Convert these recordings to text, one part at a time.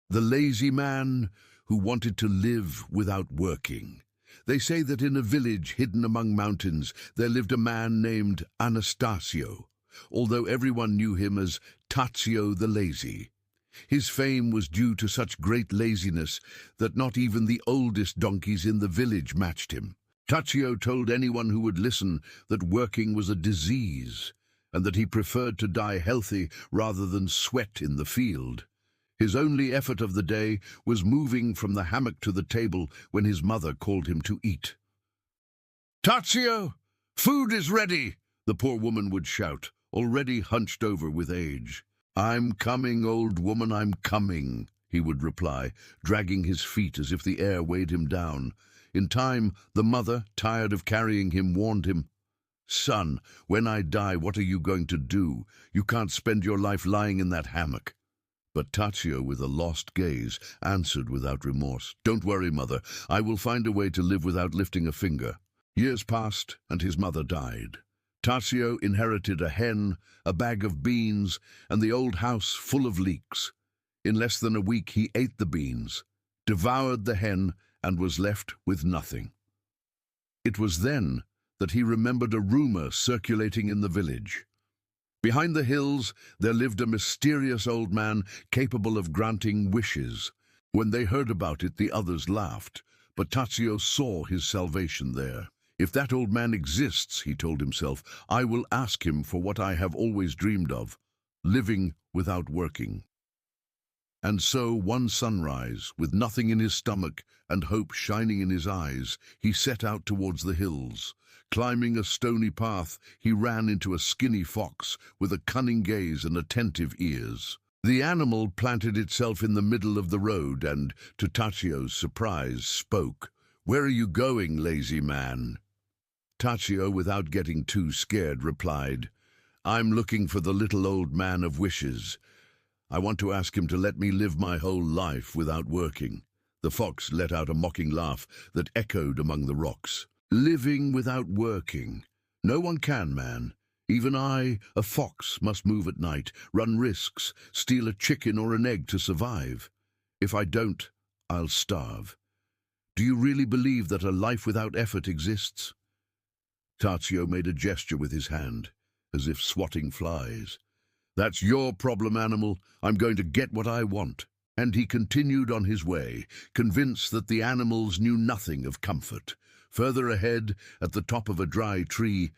The lazy man who wanted to live without working. They say that in a village hidden among mountains there lived a man named Anastasio, although everyone knew him as Tazio the Lazy. His fame was due to such great laziness that not even the oldest donkeys in the village matched him. Tazio told anyone who would listen that working was a disease, and that he preferred to die healthy rather than sweat in the field. His only effort of the day was moving from the hammock to the table when his mother called him to eat. "Tazio, food is ready!" the poor woman would shout, already hunched over with age. "I'm coming, old woman, I'm coming," he would reply, dragging his feet as if the air weighed him down. In time, the mother, tired of carrying him, warned him, "Son, when I die, what are you going to do? You can't spend your life lying in that hammock." But Tazio, with a lost gaze, answered without remorse, "Don't worry, mother. I will find a way to live without lifting a finger." Years passed, and his mother died. Tazio inherited a hen, a bag of beans, and the old house full of leeks. In less than a week he ate the beans, devoured the hen, and was left with nothing. It was then that he remembered a rumor circulating in the village. Behind the hills there lived a mysterious old man capable of granting wishes. When they heard about it, the others laughed, but Tazio saw his salvation there. "If that old man exists," he told himself, "I will ask him for what I have always dreamed of, living without working." And so one sunrise, with nothing in his stomach and hope shining in his eyes, he set out towards the hills. Climbing a stony path, he ran into a skinny fox with a cunning gaze and attentive ears. The animal planted itself in the middle of the road and, to Tazio's surprise, spoke. "Where are you going, lazy man?" Tazio, without getting too scared, replied, "I'm looking for the little old man of wishes. I want to ask him to let me live my whole life without working." The fox let out a mocking laugh that echoed among the rocks. "Living without working? No one can, man. Even I, a fox, must move at night, run risks, steal a chicken or an egg to survive. If I don't, I'll starve. Do you really believe that a life without effort exists?" Tazio made a gesture with his hand, as if swatting flies. "That's your problem, animal. I'm going to get what I want." And he continued on his way, convinced that the animals knew nothing of comfort. Further ahead, at the top of a dry tree,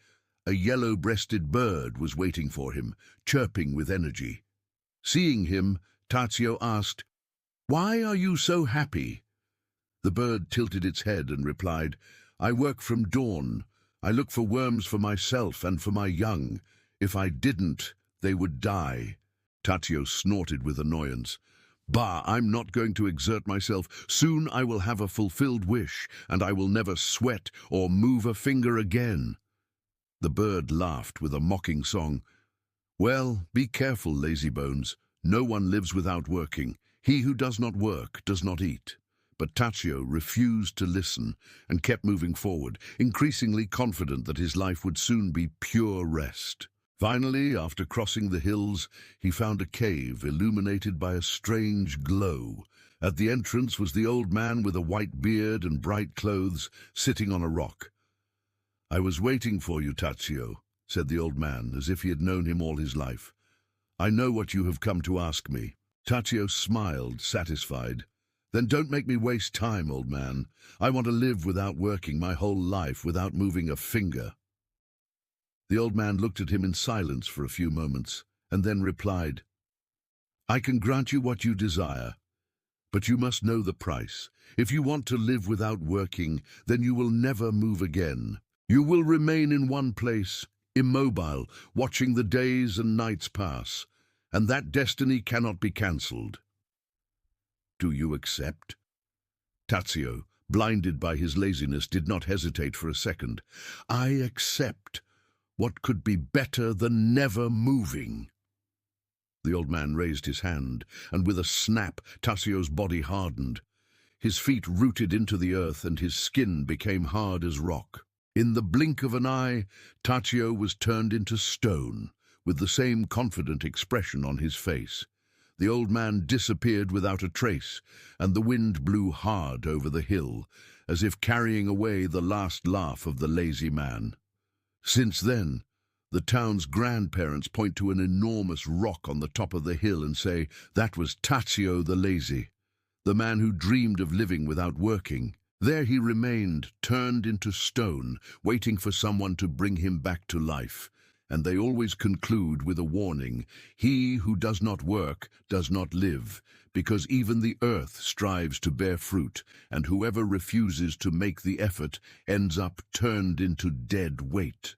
a yellow-breasted bird was waiting for him, chirping with energy. Seeing him, Tazio asked, "Why are you so happy?" The bird tilted its head and replied, "I work from dawn. I look for worms for myself and for my young. If I didn't, they would die." Tazio snorted with annoyance. "Bah, I'm not going to exert myself. Soon I will have a fulfilled wish, and I will never sweat or move a finger again." The bird laughed with a mocking song. "Well, be careful, lazybones. No one lives without working. He who does not work does not eat." But Tazio refused to listen and kept moving forward, increasingly confident that his life would soon be pure rest. Finally, after crossing the hills, he found a cave illuminated by a strange glow. At the entrance was the old man with a white beard and bright clothes, sitting on a rock. "I was waiting for you, Tazio," said the old man, as if he had known him all his life. "I know what you have come to ask me." Tazio smiled, satisfied. "Then don't make me waste time, old man. I want to live without working my whole life, without moving a finger." The old man looked at him in silence for a few moments, and then replied, "I can grant you what you desire, but you must know the price. If you want to live without working, then you will never move again. You will remain in one place, immobile, watching the days and nights pass, and that destiny cannot be cancelled. Do you accept?" Tazio, blinded by his laziness, did not hesitate for a second. "I accept. What could be better than never moving?" The old man raised his hand, and with a snap, Tazio's body hardened. His feet rooted into the earth, and his skin became hard as rock. In the blink of an eye, Tazio was turned into stone, with the same confident expression on his face. The old man disappeared without a trace, and the wind blew hard over the hill, as if carrying away the last laugh of the lazy man. Since then, the town's grandparents point to an enormous rock on the top of the hill and say that was Tazio the Lazy, the man who dreamed of living without working. There he remained, turned into stone, waiting for someone to bring him back to life. And they always conclude with a warning: he who does not work does not live, because even the earth strives to bear fruit, and whoever refuses to make the effort ends up turned into dead weight.